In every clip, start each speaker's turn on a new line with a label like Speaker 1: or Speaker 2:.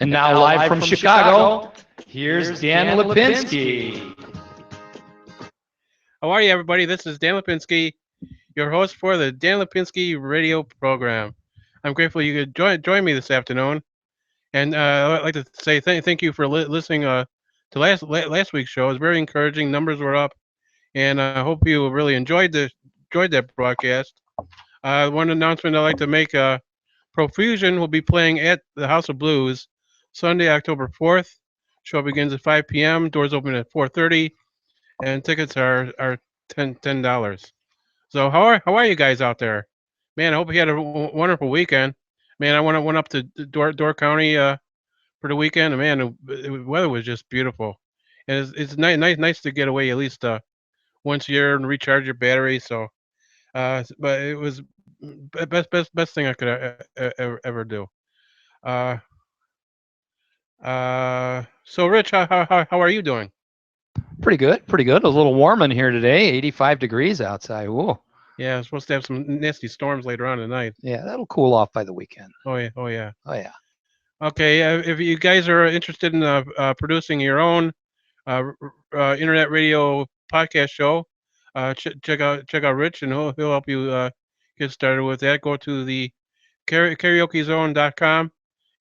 Speaker 1: And now live from Chicago, here's Dan Lupinski.
Speaker 2: How are you, everybody? This is Dan Lupinski, your host for the Dan Lupinski radio program. I'm grateful you could join me this afternoon. And I'd like to say thank you for listening to last week's show. It was very encouraging. Numbers were up. And I hope you really enjoyed that broadcast. One announcement I'd like to make, Profusion will be playing at the House of Blues Sunday, October 4th. Show begins at 5 p.m. Doors open at 4:30, and tickets are $10. So how are you guys out there? Man, I hope you had a wonderful weekend. Man, I went up to Door County for the weekend, and man, the weather was just beautiful. And it's nice to get away at least once a year and recharge your battery. So, but it was best thing I could ever do. Uh, so Rich, how are you doing?
Speaker 1: Pretty good, pretty good. A little warm in here today, 85 degrees outside. Ooh.
Speaker 2: Yeah, I'm supposed to have some nasty storms later on tonight.
Speaker 1: Yeah, that'll cool off by the weekend.
Speaker 2: Oh yeah, oh yeah.
Speaker 1: Oh yeah.
Speaker 2: Okay, if you guys are interested in producing your own internet radio podcast show, check out Rich, and he'll help you get started with that. Go to the karaokezone.com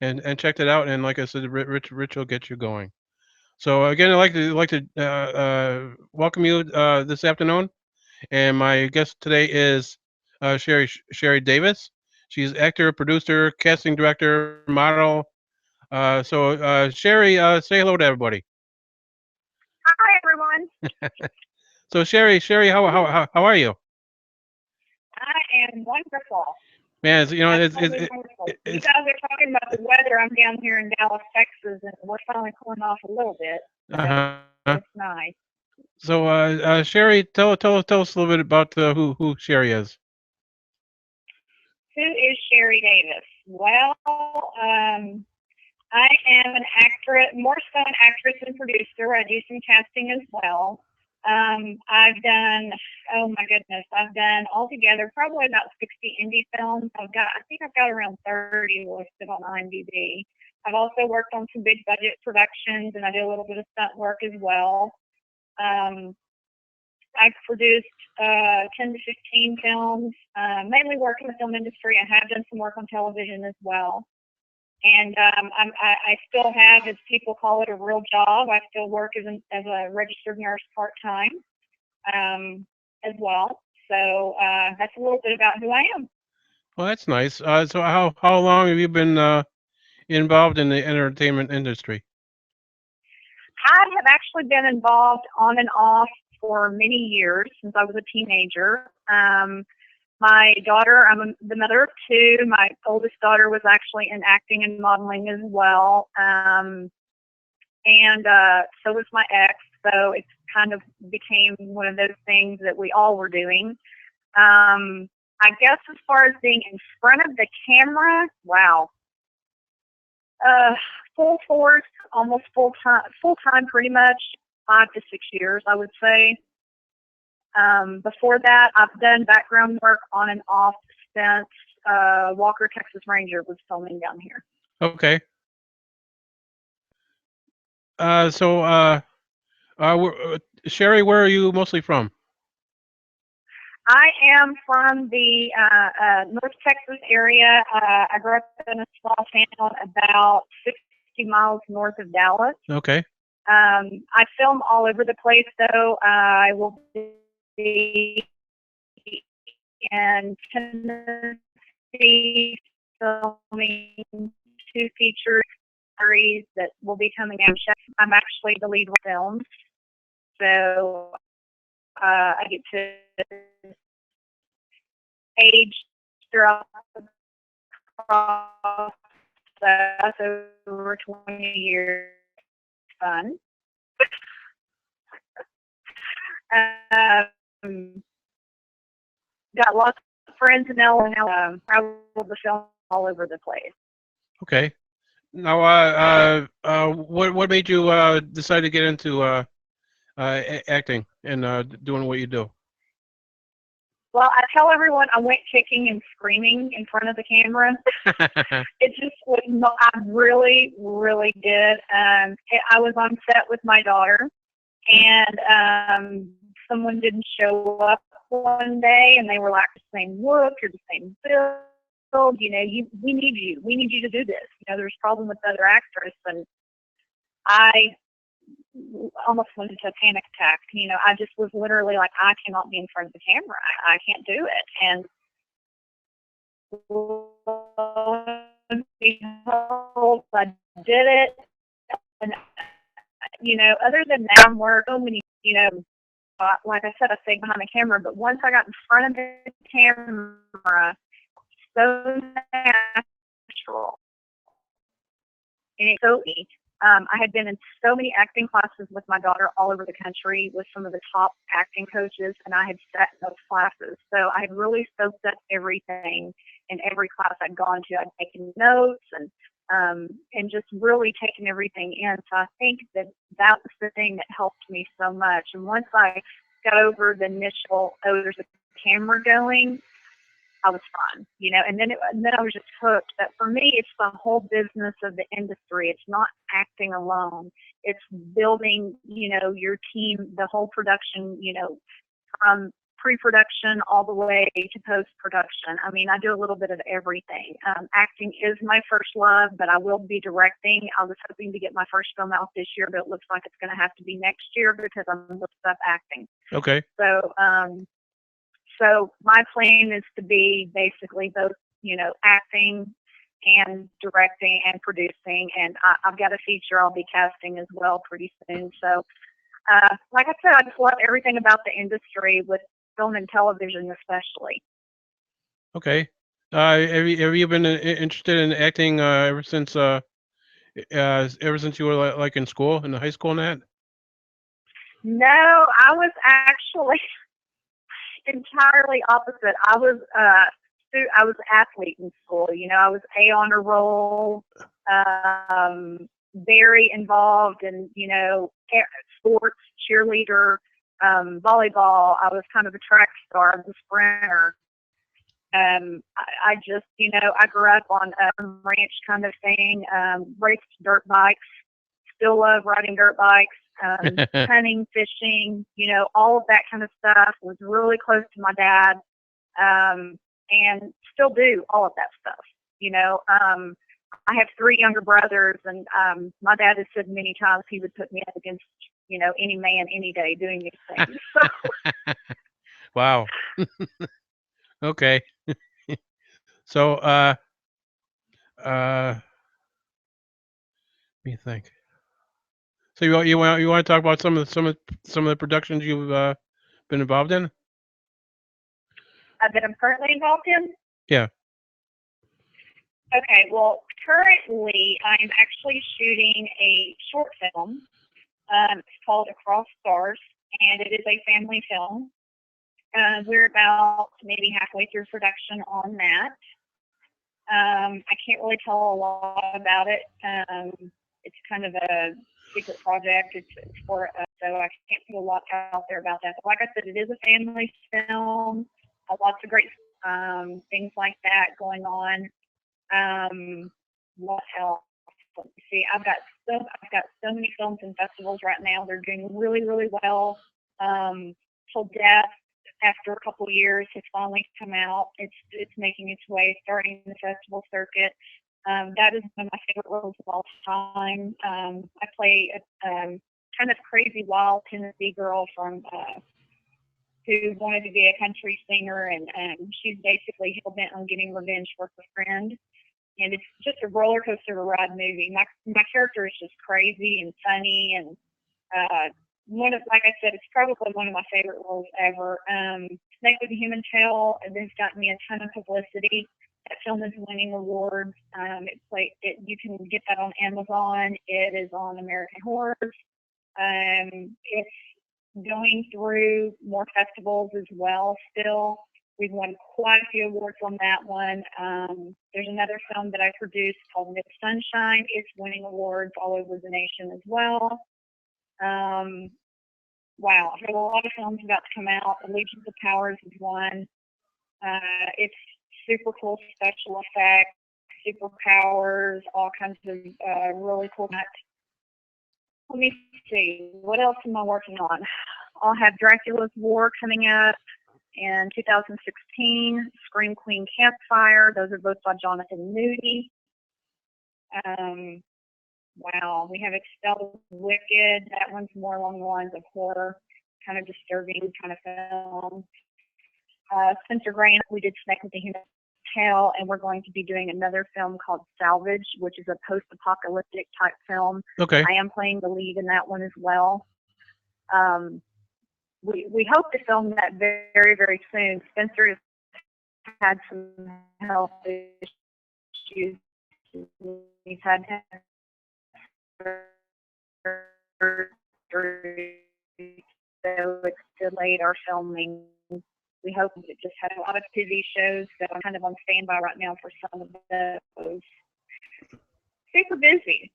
Speaker 2: and check that out. And like I said, Rich will get you going. So again, I'd like to welcome you this afternoon. And my guest today is Sherry Davis. She's actor, producer, casting director, model. Sherry, say hello to everybody.
Speaker 3: Hi, everyone.
Speaker 2: So Sherry, how are you?
Speaker 3: I am wonderful.
Speaker 2: Man,
Speaker 3: you guys are talking about the weather. I'm down here in Dallas, Texas, and we're finally cooling off a little bit. It's nice.
Speaker 2: So, Sherry, tell us a little bit about who Sherry is.
Speaker 3: Who is Sherry Davis? Well, I am an actress, more so an actress and producer. I do some casting as well. I've done, oh my goodness, I've done altogether probably about 60 indie films. I think I've got around 30 listed on IMDb. I've also worked on some big budget productions, and I do a little bit of stunt work as well. I've produced 10 to 15 films, mainly work in the film industry. I have done some work on television as well. And I still have, as people call it, a real job. I still work as a registered nurse part-time as well. So that's a little bit about who I am.
Speaker 2: Well, that's nice. So how long have you been involved in the entertainment industry?
Speaker 3: I have actually been involved on and off for many years, since I was a teenager. My daughter, I'm the mother of two. My oldest daughter was actually in acting and modeling as well. And so was my ex. So it kind of became one of those things that we all were doing. I guess as far as being in front of the camera, wow. Full force, almost full time pretty much, 5 to 6 years, I would say. Before that, I've done background work on and off since Walker, Texas Ranger was filming down here.
Speaker 2: Okay. Sherry, where are you mostly from?
Speaker 3: I am from the North Texas area. I grew up in a small town about 60 miles north of Dallas.
Speaker 2: Okay.
Speaker 3: I film all over the place, though. I will be in Tennessee filming 2 feature series that will be coming out. I'm actually the lead films, so I get to age throughout the process over 20 years. Fun. Got lots of friends in LA. Traveled the film all over the place.
Speaker 2: Okay. Now, what made you decide to get into acting and doing what you do?
Speaker 3: Well, I tell everyone I went kicking and screaming in front of the camera. It just was not, I really, really did. I was on set with my daughter, and someone didn't show up one day, and they were like, the same look, you're the same build, you know, we need you. We need you to do this. You know, there's a problem with the other actress, and I almost went into a panic attack. You know, I just was literally like, I cannot be in front of the camera. I can't do it. And behold, I did it. And, you know, other than that, I'm working so many, you know, like I said, I stayed behind the camera, but once I got in front of the camera, so natural. And it's so easy. I had been in so many acting classes with my daughter all over the country with some of the top acting coaches, and I had sat in those classes. So I had really soaked up everything in every class I'd gone to. I'd taken notes and just really taken everything in. So I think that that was the thing that helped me so much. And once I got over the initial, oh, there's a camera going, I was fine, you know, and then I was just hooked. But for me, it's the whole business of the industry. It's not acting alone. It's building, you know, your team, the whole production, you know, from pre-production all the way to post-production. I mean, I do a little bit of everything. Acting is my first love, but I will be directing. I was hoping to get my first film out this year, but it looks like it's going to have to be next year because I'm looking up acting.
Speaker 2: Okay.
Speaker 3: So my plan is to be basically both, you know, acting and directing and producing. And I've got a feature I'll be casting as well pretty soon. So, like I said, I just love everything about the industry with film and television especially.
Speaker 2: Okay. Have you been interested in acting ever since you were like in school, in the high school and that?
Speaker 3: No, I was actually entirely opposite. I was an athlete in school. You know, I was A honor roll, very involved in, you know, sports, cheerleader, volleyball. I was kind of a track star. I was a sprinter. I just, you know, I grew up on a ranch kind of thing, raced dirt bikes, still love riding dirt bikes. Hunting, fishing, you know, all of that kind of stuff. Was really close to my dad, and still do all of that stuff. You know, I have 3 younger brothers, and my dad has said many times he would put me up against, you know, any man, any day doing these things. So.
Speaker 2: Wow. Okay. So, let me think. So you want to talk about some of the productions you've been involved in?
Speaker 3: That I'm currently involved in.
Speaker 2: Yeah.
Speaker 3: Okay. Well, currently I'm actually shooting a short film. It's called Across Stars, and it is a family film. We're about maybe halfway through production on that. I can't really tell a lot about it. It's kind of a secret project. It's for so I can't put a lot out there about that. But like I said, it is a family film. Lots of great things like that going on. What else? Let me see. I've got so many films and festivals right now. They're doing really, really well. Till Death, after a couple of years, has finally come out. It's making its way, starting the festival circuit. That is one of my favorite roles of all time. I play a kind of crazy, wild Tennessee girl from who wanted to be a country singer, and she's basically hell-bent on getting revenge for her friend. And it's just a roller coaster of a ride movie. My character is just crazy and funny, and like I said, it's probably one of my favorite roles ever. Snake with a Human Tail, and it's gotten me a ton of publicity. That film is winning awards. You can get that on Amazon. It is on American Horror. It's going through more festivals as well still. We've won quite a few awards on that one. There's another film that I produced called Mid Sunshine. It's winning awards all over the nation as well. Wow, I've got a lot of films about to come out. Legions of Powers is one. It's super cool special effects, superpowers, all kinds of really cool. Let me see, what else am I working on? I'll have Dracula's War coming up in 2016, Scream Queen Campfire. Those are both by Jonathan Moody. Wow, we have Expelled Wicked. That one's more along the lines of horror, kind of disturbing kind of film. Spencer Grant, we did Snake with the Human Tail, and we're going to be doing another film called Salvage, which is a post-apocalyptic type film.
Speaker 2: Okay.
Speaker 3: I am playing the lead in that one as well. We hope to film that very, very soon. Spencer has had some health issues. He's had surgery, so it's delayed our filming. We hope to just have a lot of TV shows, so I'm kind of on standby right now for some of those. Super busy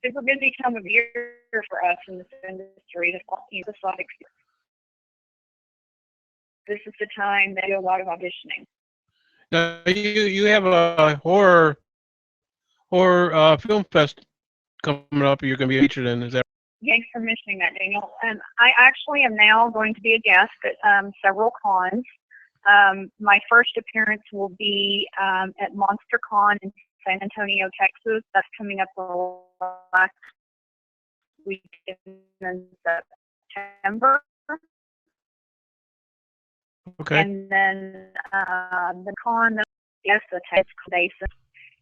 Speaker 3: time of year for us in this industry. This is the time they do a lot of auditioning.
Speaker 2: Now, you have a horror film fest coming up. You're going to be featured in. Is that?
Speaker 3: Thanks for mentioning that, Daniel. I actually am now going to be a guest at several cons. My first appearance will be at Monster Con in San Antonio, Texas. That's coming up the last week in September.
Speaker 2: Okay.
Speaker 3: And then the con, yes, the Texas Basin,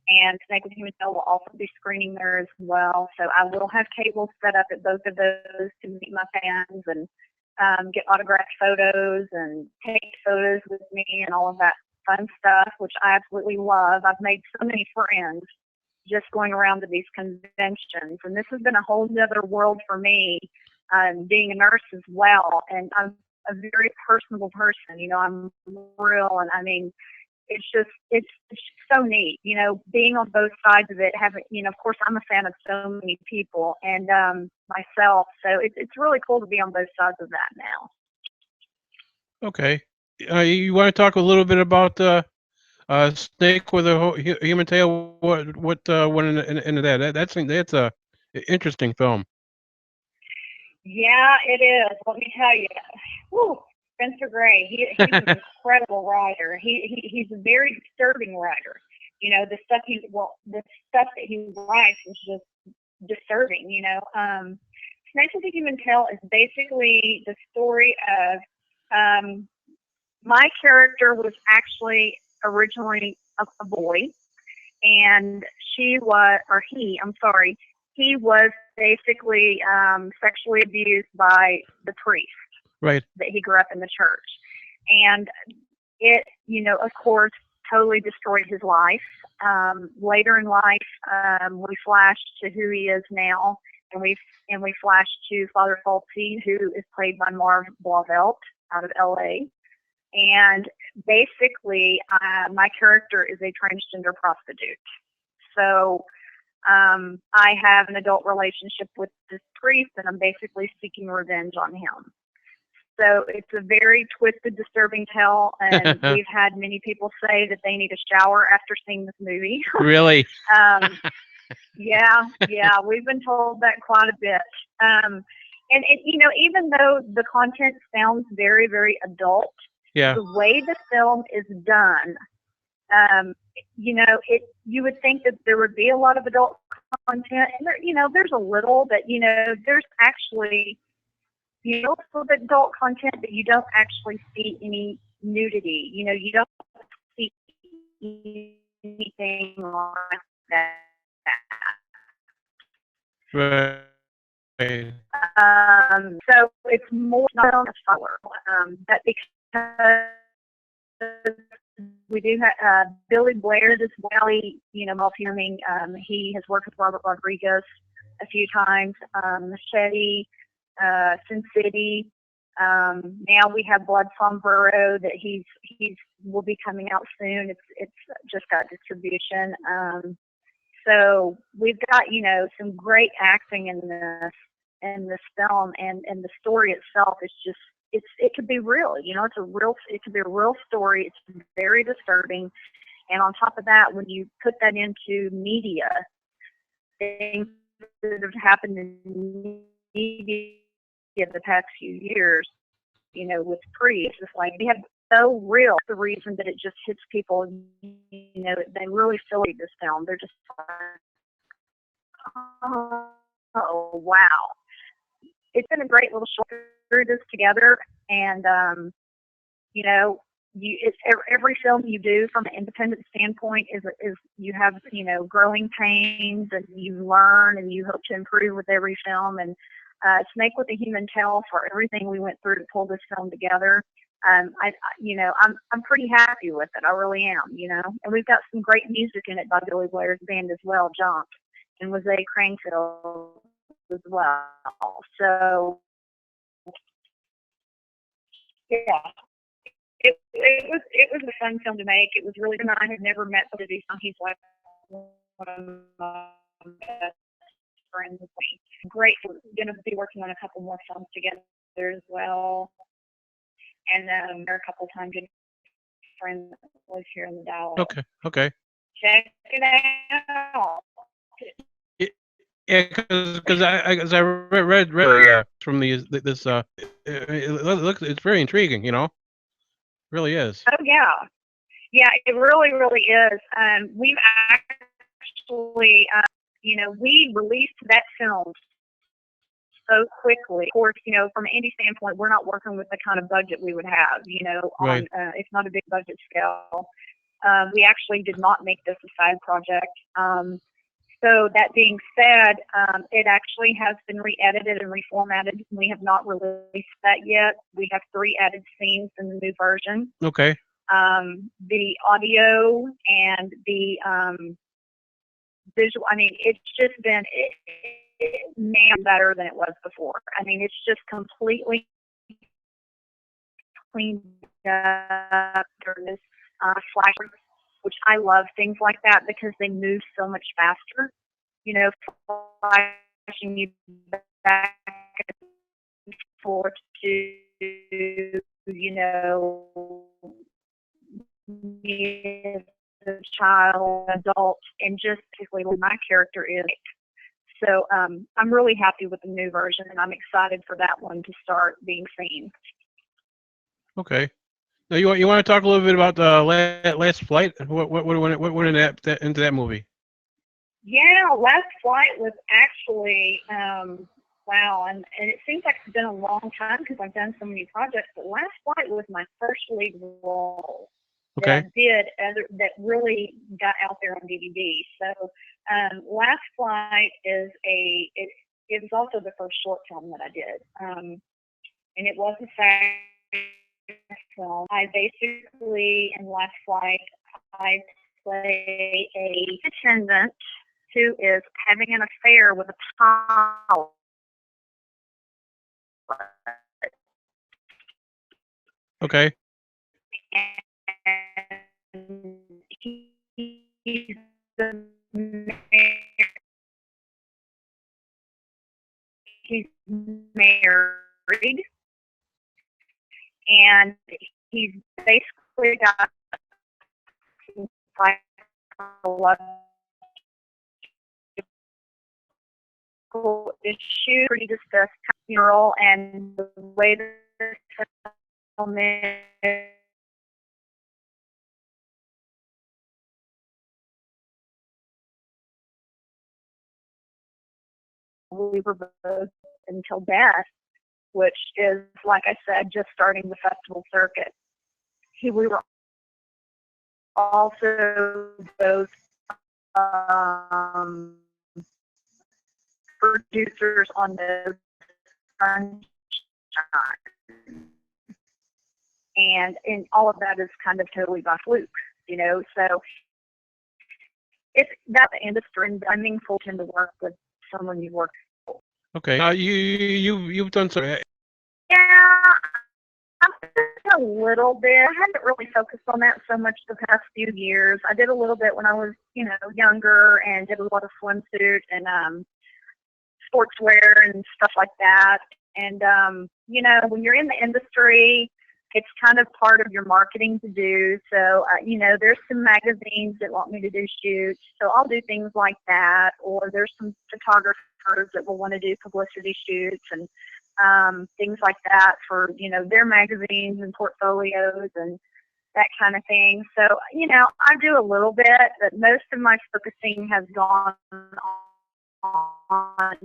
Speaker 3: and Snake with the Human Tail will also be screening there as well. So I will have tables set up at both of those to meet my fans and get autographed photos and take photos with me and all of that fun stuff, which I absolutely love. I've made so many friends just going around to these conventions, and this has been a whole other world for me, being a nurse as well. And I'm a very personable person, you know, I'm real, and I mean, it's just so neat, you know, being on both sides of it, having, you know, of course I'm a fan of so many people and myself, so it's really cool to be on both sides of that now.
Speaker 2: Okay. You want to talk a little bit about Snake with a Human Tail? What went into that? That's a interesting film.
Speaker 3: Yeah, it is. Let me tell you. Whew, Spencer Gray, he's an incredible writer. He's a very disturbing writer. You know, the stuff that he writes is just disturbing, you know. Snakes with a Human Tail is basically the story of my character was actually originally a boy, and he was basically sexually abused by the priest.
Speaker 2: Right.
Speaker 3: That he grew up in the church. And it, you know, of course, totally destroyed his life. Later in life, we flashed to who he is now, and we flashed to Father Falsey, who is played by Marv Blauvelt out of LA. And basically, my character is a transgender prostitute. So I have an adult relationship with this priest, and I'm basically seeking revenge on him. So it's a very twisted, disturbing tale, and we've had many people say that they need a shower after seeing this movie.
Speaker 2: Really?
Speaker 3: Yeah, we've been told that quite a bit. And you know, even though the content sounds very, very adult,
Speaker 2: yeah,
Speaker 3: the way the film is done, you know, you would think that there would be a lot of adult content, and there, you know, there's a little, but you know, there's actually, you know, for the adult content, but you don't actually see any nudity. You know, you don't see anything like that.
Speaker 2: Right.
Speaker 3: So it's more not on the follower, but because we do have Billy Blair as well. You know, multi-filming. He has worked with Robert Rodriguez a few times. Machete, Sin City. Now we have Blood Sombrero that he's will be coming out soon. It's just got distribution. So we've got, you know, some great acting in this film, and the story itself is just, it could be real. You know, it could be a real story. It's very disturbing. And on top of that, when you put that into media, things that have happened in media the past few years, you know, with Pre, it's just like they have so real. The reason that it just hits people, you know, they really feel this film. They're just like, oh wow. It's been a great little short through this together, and you know, it's every film you do from an independent standpoint is you have, you know, growing pains, and you learn and you hope to improve with every film. And Snake with a Human Tail, for everything we went through to pull this film together. You know, I'm pretty happy with it. I really am. You know, and we've got some great music in it by Billy Blair's band as well, Jump, and with Zay Cranfield as well. So yeah. It was a fun film to make. It was really good. I had never met Billy. He's like one of my best friends. Great. We're going to be working on a couple more films together as well. And there are a couple of times good friends that live here in the Dallas.
Speaker 2: Okay.
Speaker 3: Check it out.
Speaker 2: Yeah, because I read from this it looks, it's very intriguing, you know. Really is.
Speaker 3: Oh yeah, it really is. We've actually, you know, we released that film so quickly. Of course, you know, from an indie standpoint, we're not working with the kind of budget we would have, you know,
Speaker 2: Right.
Speaker 3: on it's not a big budget scale. We actually did not make this a side project. So that being said, it actually has been re-edited and reformatted. We have not released that yet. We have 3 added scenes in the new version.
Speaker 2: Okay.
Speaker 3: The audio and the visual, I mean, it's just been man better than it was before. I mean, it's just completely cleaned up. There's flash, which I love things like that because they move so much faster. You know, flashing you back and forth to, you know, me as a child, adult, and just basically what my character is. So I'm really happy with the new version, and I'm excited for that one to start being seen.
Speaker 2: Okay. Now you want to talk a little bit about the Last Flight? What went into that movie?
Speaker 3: Yeah, Last Flight was actually wow, and it seems like it's been a long time because I've done so many projects. But Last Flight was my first lead role that I did that really got out there on DVD. So Last Flight is it was also the first short film that I did, and it was a fact film. I basically in Last Flight I play a attendant who is having an affair with a pilot.
Speaker 2: Okay.
Speaker 3: And he's married, and he's basically got psychological issues, pretty discussed funeral, and the way the film is we were both until death, which is, like I said, just starting the festival circuit. We were also both producers on the Sunshine. And all of that is kind of totally by fluke, you know. So it's that industry, and I'm meaningful to work with someone you work with.
Speaker 2: Okay. You've done some.
Speaker 3: Yeah, a little bit. I haven't really focused on that so much the past few years. I did a little bit when I was, you know, younger, and did a lot of swimsuit and sportswear and stuff like that. And, you know, when you're in the industry, it's kind of part of your marketing to do. So, you know, there's some magazines that want me to do shoots. So I'll do things like that. Or there's some photographers that will want to do publicity shoots and things like that for, you know, their magazines and portfolios and that kind of thing. So, you know, I do a little bit, but most of my focusing has gone on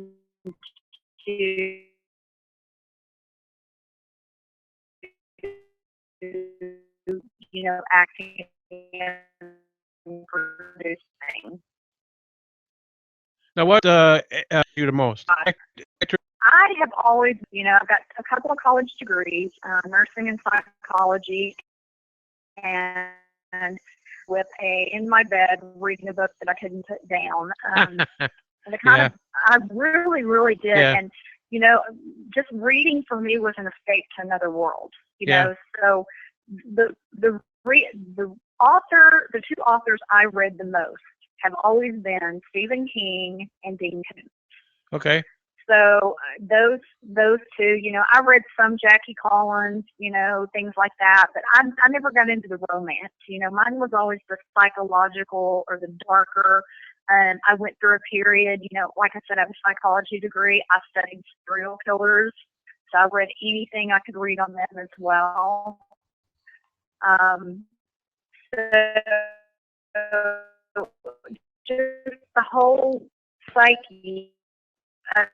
Speaker 3: to, you know, acting and producing.
Speaker 2: Now, what you the most?
Speaker 3: I have always, you know, I've got a couple of college degrees, nursing and psychology, and with in my bed reading a book that I couldn't put down. And it kind of, I really, really did.
Speaker 2: Yeah.
Speaker 3: And, you know, just reading for me was an escape to another world, you know. So the two authors I read the most have always been Stephen King and Dean Koontz.
Speaker 2: Okay.
Speaker 3: So those two, you know, I read some Jackie Collins, you know, things like that, but I never got into the romance. You know, mine was always the psychological or the darker. And I went through a period, you know, like I said, I have a psychology degree. I studied serial killers, so I read anything I could read on them as well. So just the whole psyche of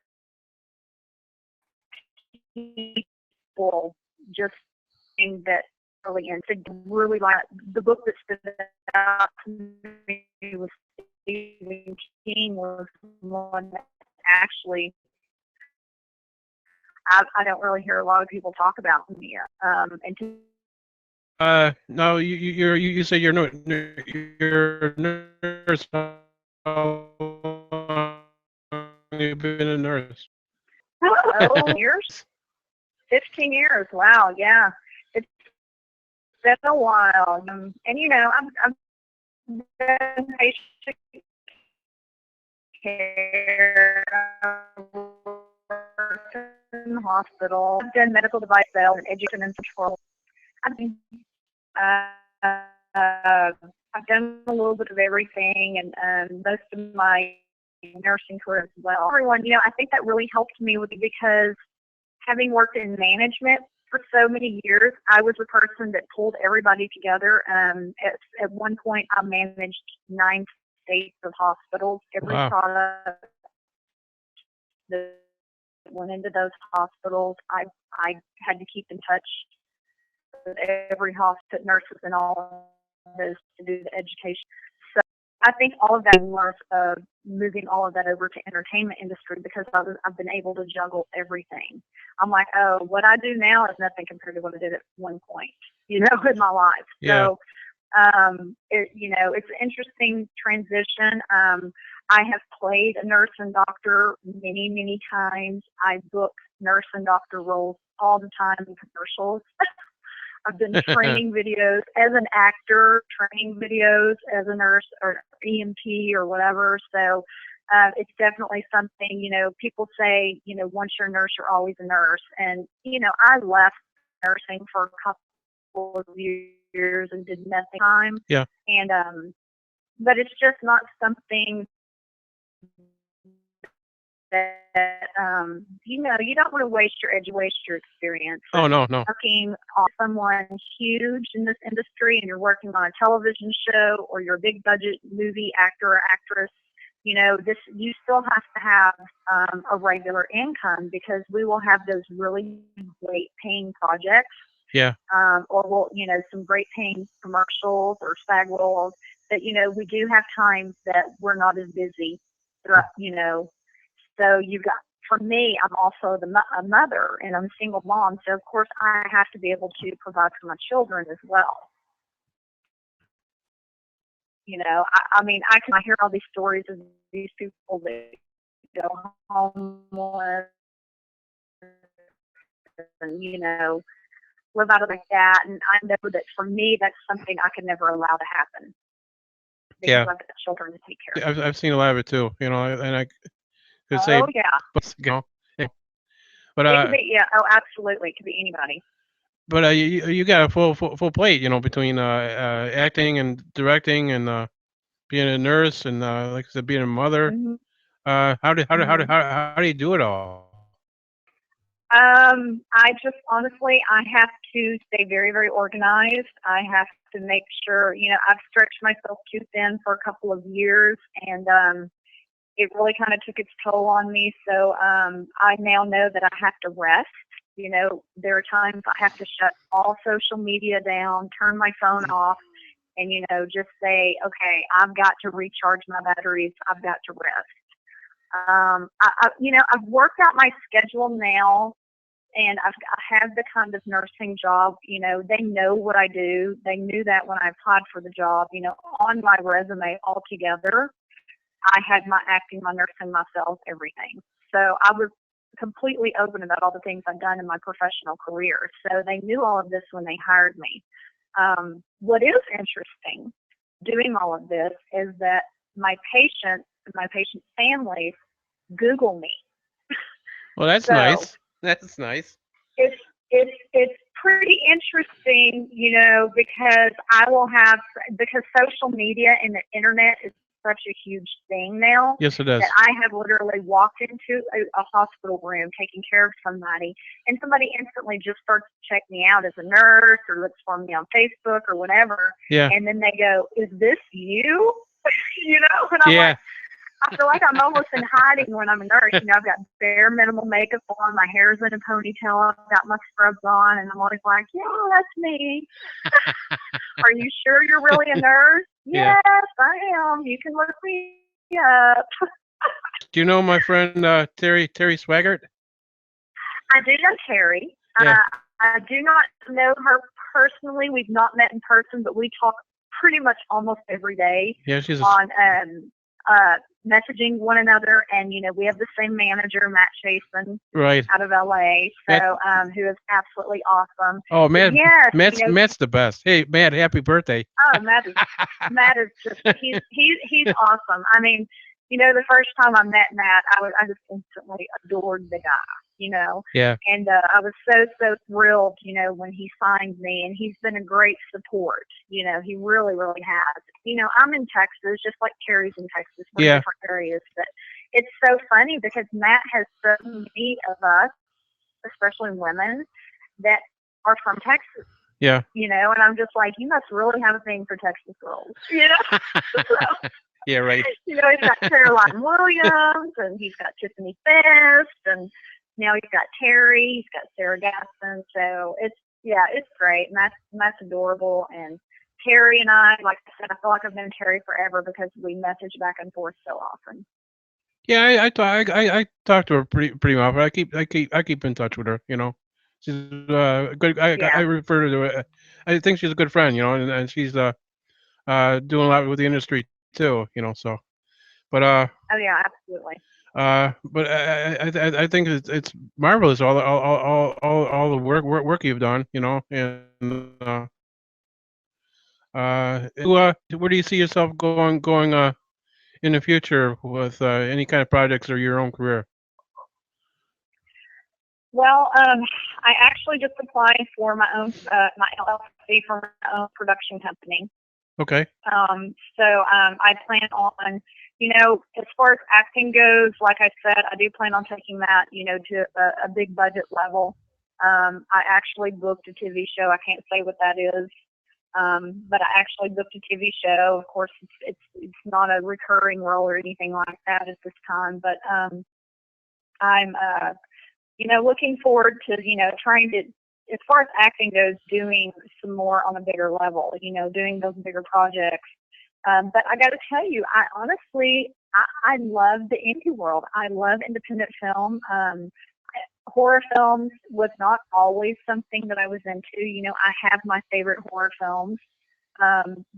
Speaker 3: people just thing that really into really like the book that stood out to me was Stephen King was one that actually I don't really hear a lot of people talk about in here.
Speaker 2: No, you say you're a nurse. How long you've been a nurse?
Speaker 3: Years? 15 years. Wow, yeah. It's been a while. And, you know, I've been patient care. I've worked in the hospital. I've done medical device sales and education and control. I've done a little bit of everything, and most of my nursing career as well. Everyone, you know, I think that really helped me because having worked in management for so many years, I was the person that pulled everybody together. At one point, I managed 9 states of hospitals. Every product that went into those hospitals, I had to keep in touch with every hospital, nurses, and all of those to do the education. So I think all of that was moving all of that over to entertainment industry because I've been able to juggle everything. I'm like, oh, what I do now is nothing compared to what I did at one point, you know, in my life.
Speaker 2: Yeah.
Speaker 3: So, you know, it's an interesting transition. I have played a nurse and doctor many, many times. I book nurse and doctor roles all the time in commercials. I've been training videos as an actor, training videos as a nurse or EMT or whatever. So it's definitely something, you know, people say, you know, once you're a nurse, you're always a nurse. And, you know, I left nursing for a couple of years and did nothing time.
Speaker 2: Yeah.
Speaker 3: And, but it's just not something that, you know, you don't want to waste your experience.
Speaker 2: Oh, no.
Speaker 3: Working on someone huge in this industry and you're working on a television show or you're a big budget movie actor or actress, you know, you still have to have a regular income because we will have those really great paying projects.
Speaker 2: Yeah.
Speaker 3: Or we'll, you know, some great paying commercials or SAG roles that, you know, we do have times that we're not as busy, you know. So for me, I'm also a mother and I'm a single mom. So, of course, I have to be able to provide for my children as well. You know, I mean, I hear all these stories of these people that go homeless and, you know, live out of like that. And I know that for me, that's something I could never allow to happen. Because I've got children to take care of.
Speaker 2: I've seen a lot of it too, you know, and I could
Speaker 3: Oh,
Speaker 2: say,
Speaker 3: yeah.
Speaker 2: but, you know, But
Speaker 3: It could be, yeah, oh, absolutely. It could be anybody.
Speaker 2: but you got a full plate, between acting and directing and being a nurse and like I said, being a mother.
Speaker 3: Hmm.
Speaker 2: How
Speaker 3: Hmm.
Speaker 2: how do you do it all?
Speaker 3: I just honestly, I have to stay very, very organized. I have to make sure, I've stretched myself too thin for a couple of years, and it really kind of took its toll on me. So I now know that I have to rest. There are times I have to shut all social media down, turn my phone off, and just say, okay, I've got to recharge my batteries. I've got to rest. I've worked out my schedule now, and I have the kind of nursing job. They know what I do. They knew that when I applied for the job. On my resume altogether, I had my acting, my nursing, my sales, everything. So I was completely open about all the things I've done in my professional career. So they knew all of this when they hired me. What is interesting doing all of this is that my patients' families Google me.
Speaker 2: Well, that's
Speaker 3: So
Speaker 2: nice. That's nice.
Speaker 3: it's pretty interesting, because because social media and the internet is such a huge thing now
Speaker 2: Yes, it
Speaker 3: that
Speaker 2: is.
Speaker 3: I have literally walked into a hospital room taking care of somebody, and somebody instantly just starts to check me out as a nurse or looks for me on Facebook or whatever,
Speaker 2: Yeah.
Speaker 3: and then they go, "Is this you?" And I'm
Speaker 2: Yeah.
Speaker 3: like, I feel like I'm almost in hiding when I'm a nurse. I've got bare minimal makeup on, my hair's in a ponytail, I've got my scrubs on, and I'm always like, yeah, that's me. Are you sure you're really a nurse?
Speaker 2: Yeah.
Speaker 3: Yes, I am. You can look me up.
Speaker 2: Do you know my friend Terry Swaggart?
Speaker 3: I do know Terry.
Speaker 2: Yeah.
Speaker 3: I do not know her personally. We've not met in person, but we talk pretty much almost every day
Speaker 2: Yeah, she's a
Speaker 3: on messaging one another, and we have the same manager, Matt Chasen,
Speaker 2: right.
Speaker 3: out of LA,
Speaker 2: Matt,
Speaker 3: so who is absolutely awesome.
Speaker 2: oh,
Speaker 3: But
Speaker 2: Matt,
Speaker 3: yes,
Speaker 2: Matt's the best. Hey, Matt, happy birthday.
Speaker 3: oh, Matt is just he's awesome. I mean, the first time I met Matt, I just instantly adored the guy.
Speaker 2: Yeah.
Speaker 3: And I was so thrilled, when he signed me, and he's been a great support. He really, really has. I'm in Texas, just like Terry's in Texas. We're in
Speaker 2: Yeah.
Speaker 3: different areas, but it's so funny because Matt has so many of us, especially women, that are from Texas.
Speaker 2: Yeah.
Speaker 3: And I'm just like, you must really have a thing for Texas girls. So,
Speaker 2: Yeah, right.
Speaker 3: he's got Caroline Williams, and he's got Tiffany Best, and now he's got Terry, he's got Sarah Gaston. So it's great. Matt's adorable, and Terry and I, like I said, I feel like I've known Terry forever because we message back and forth so often.
Speaker 2: Yeah, I talk to her pretty often. I keep in touch with her. She's good. I
Speaker 3: Yeah.
Speaker 2: refer to her. I think she's a good friend. And she's doing a lot with the industry too. So, but
Speaker 3: Oh yeah, absolutely.
Speaker 2: but I think it's marvelous all the work you've done. And where do you see yourself going in the future with any kind of projects or your own career?
Speaker 3: Well, I actually just applied for my own my LLC for my own production company.
Speaker 2: Okay.
Speaker 3: I plan on, as far as acting goes, like I said, I do plan on taking that, to a big budget level. I actually booked a TV show. I can't say what that is, but I actually booked a TV show. Of course, it's not a recurring role or anything like that at this time, but I'm looking forward to, trying to, as far as acting goes, doing some more on a bigger level, doing those bigger projects. But I got to tell you, I honestly, I love the indie world. I love independent film. Horror films was not always something that I was into. I have my favorite horror films.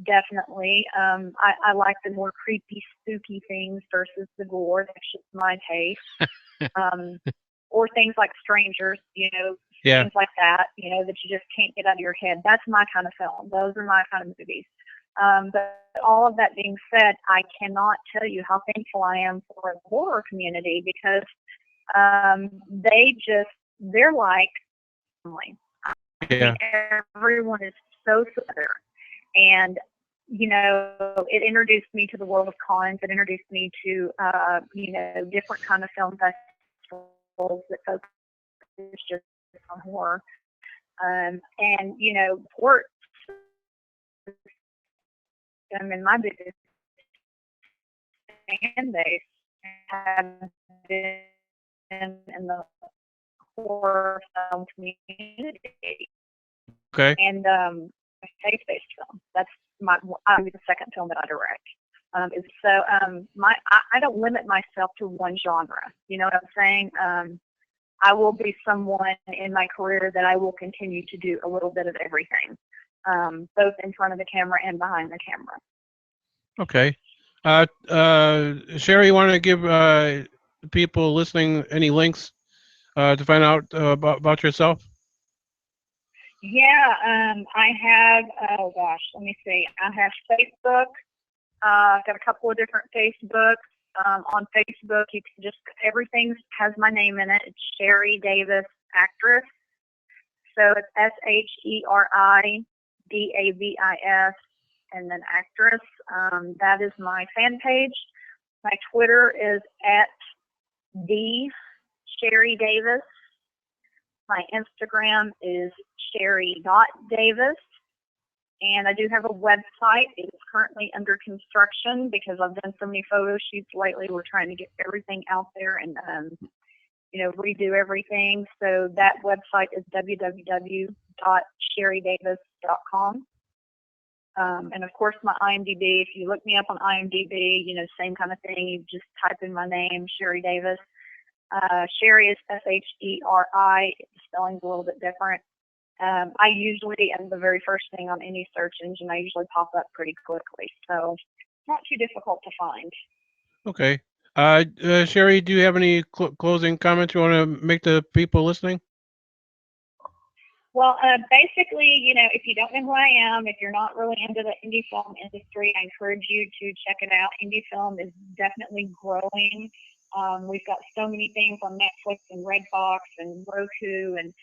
Speaker 3: Definitely. I like the more creepy, spooky things versus the gore. That's just my taste. Or things like Strangers,
Speaker 2: Yeah.
Speaker 3: things like that, that you just can't get out of your head. That's my kind of film. Those are my kind of movies. But all of that being said, I cannot tell you how thankful I am for the horror community because they just they're like family. I mean,
Speaker 2: Yeah.
Speaker 3: everyone is so together. And, it introduced me to the world of cons. It introduced me to, different kind of film festivals that focus just on horror. Support system in my biggest fan base have been in the horror film community.
Speaker 2: Okay.
Speaker 3: And faith-based film. That's I mean, the second film that I direct. I don't limit myself to one genre. You know what I'm saying? I will be someone in my career that I will continue to do a little bit of everything, both in front of the camera and behind the camera.
Speaker 2: Okay. Sherry, you want to give people listening any links to find out about yourself?
Speaker 3: Yeah, I have, oh gosh, let me see. I have Facebook. I've got a couple of different Facebooks. On Facebook, you can just, everything has my name in it. It's Sherry Davis Actress. So it's SHERI and then Actress. That is my fan page. My Twitter is at the Sherry Davis. My Instagram is sherry.davis. And I do have a website. It is currently under construction because I've done so many photo shoots lately. We're trying to get everything out there and, redo everything. So that website is www.sherrydavis.com. And of course, my IMDb. If you look me up on IMDb, same kind of thing. You just type in my name, Sherry Davis. Sherry is SHERI. The spelling's a little bit different. I usually am the very first thing on any search engine. I usually pop up pretty quickly, so it's not too difficult to find.
Speaker 2: Okay. Sherry, do you have any closing comments you want to make to people listening?
Speaker 3: Well, basically, if you don't know who I am, if you're not really into the indie film industry, I encourage you to check it out. Indie film is definitely growing. We've got so many things on Netflix and Redbox and Roku and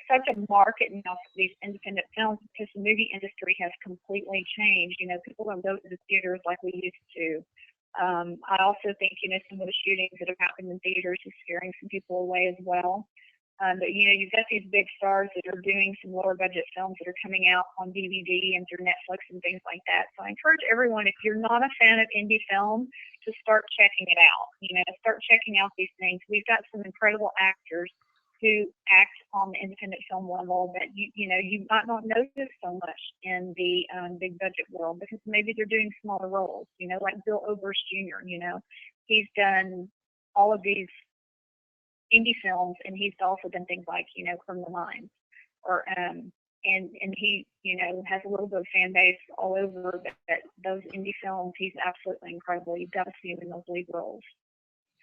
Speaker 3: such a market now for these independent films because the movie industry has completely changed. People don't go to the theaters like we used to. I also think, some of the shootings that have happened in theaters is scaring some people away as well. But, you've got these big stars that are doing some lower budget films that are coming out on DVD and through Netflix and things like that. So I encourage everyone, if you're not a fan of indie film, to start checking it out. Start checking out these things. We've got some incredible actors who act on the independent film level that you might not notice so much in the big budget world because maybe they're doing smaller roles. Like Bill Oberst Jr. He's done all of these indie films, and he's also done things like Criminal Minds, or and he has a little bit of fan base all over. But those indie films, he's absolutely incredible. You've got to see him in those lead roles.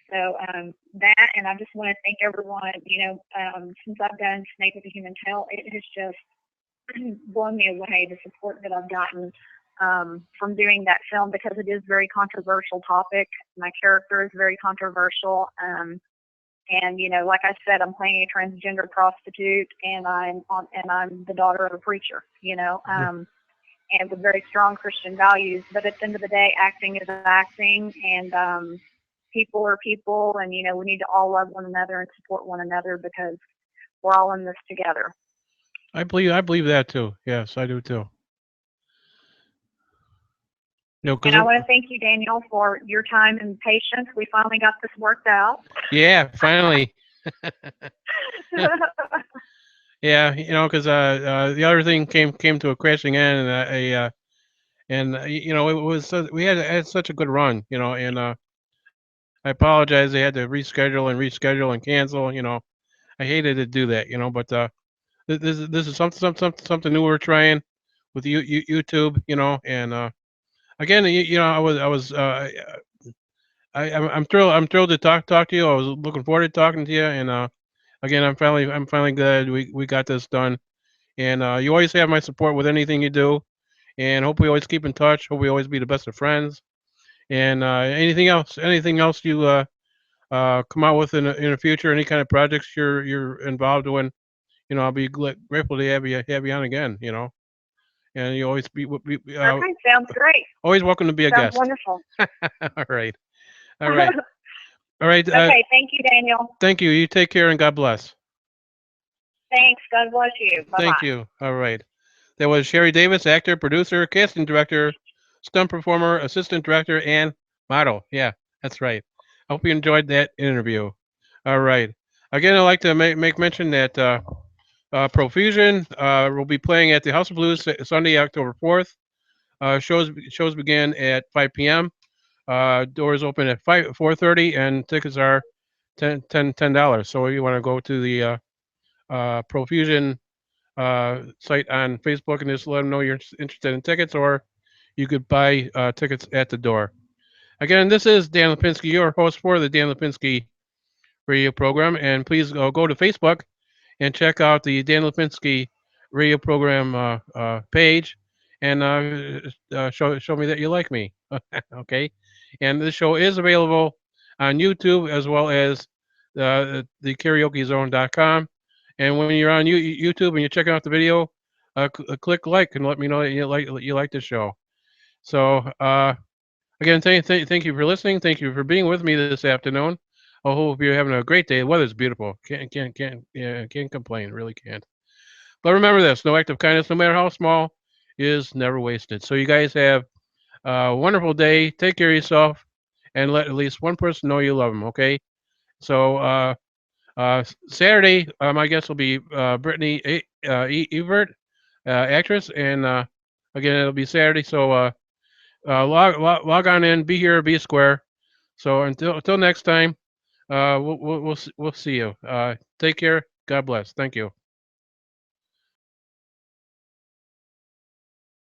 Speaker 3: So that, and I just want to thank everyone. Since I've done Snake with a Human Tail, it has just blown me away, the support that I've gotten from doing that film, because it is a very controversial topic. My character is very controversial. And like I said, I'm playing a transgender prostitute, and I'm the daughter of a preacher. And with very strong Christian values. But at the end of the day, acting is acting, and people are people, and we need to all love one another and support one another because we're all in this together.
Speaker 2: I believe that too. Yes, I do too.
Speaker 3: And I want to thank you, Daniel, for your time and patience. We finally got this worked out.
Speaker 2: Yeah, finally. Yeah, because the other thing came to a crashing end, and it was we had such a good run, and I apologize. They had to reschedule and cancel. I hated to do that, but this is something new we're trying with YouTube, and again, I'm thrilled to talk to you. I was looking forward to talking to you, and again, I'm finally glad we got this done. And you always have my support with anything you do, and hope we always keep in touch. Hope we always be the best of friends. And anything else you come out with in the future, any kind of projects you're involved in, I'll be grateful to have you on again. And you always
Speaker 3: Okay, sounds great.
Speaker 2: always welcome to be a
Speaker 3: Sounds
Speaker 2: guest.
Speaker 3: wonderful.
Speaker 2: All right, all right, all right.
Speaker 3: Okay, thank you, Daniel.
Speaker 2: Thank you. You take care and God bless.
Speaker 3: Thanks. God bless you. Bye
Speaker 2: Thank
Speaker 3: bye.
Speaker 2: you. All right. That was Sherry Davis, actor, producer, casting director, stunt performer, assistant director, and model. Yeah, that's right. I hope you enjoyed that interview. All right. Again, I'd like to make mention that Profusion will be playing at the House of Blues Sunday, October 4th. Shows begin at 5 p.m. Doors open at 4:30, and tickets are $10. So you want to go to the Profusion site on Facebook and just let them know you're interested in tickets, or you could buy tickets at the door. Again, this is Dan Lipinski, your host for the Dan Lipinski radio program, and please go to Facebook and check out the Dan Lipinski radio program page, and show me that you like me. Okay, and this show is available on YouTube as well as the karaokezone.com. And when you're on YouTube and you're checking out the video, click like and let me know that you like the show. So again, thank you for listening. Thank you for being with me this afternoon. I hope you're having a great day. The weather's beautiful. Can't complain. Really can't. But remember this: no act of kindness, no matter how small, is never wasted. So you guys have a wonderful day. Take care of yourself, and let at least one person know you love them. Okay. So Saturday, my guest will be Brittany Evert, actress, and again it'll be Saturday. So log on in, be here, be square. So until next time, we'll see you. Take care. God bless. Thank you.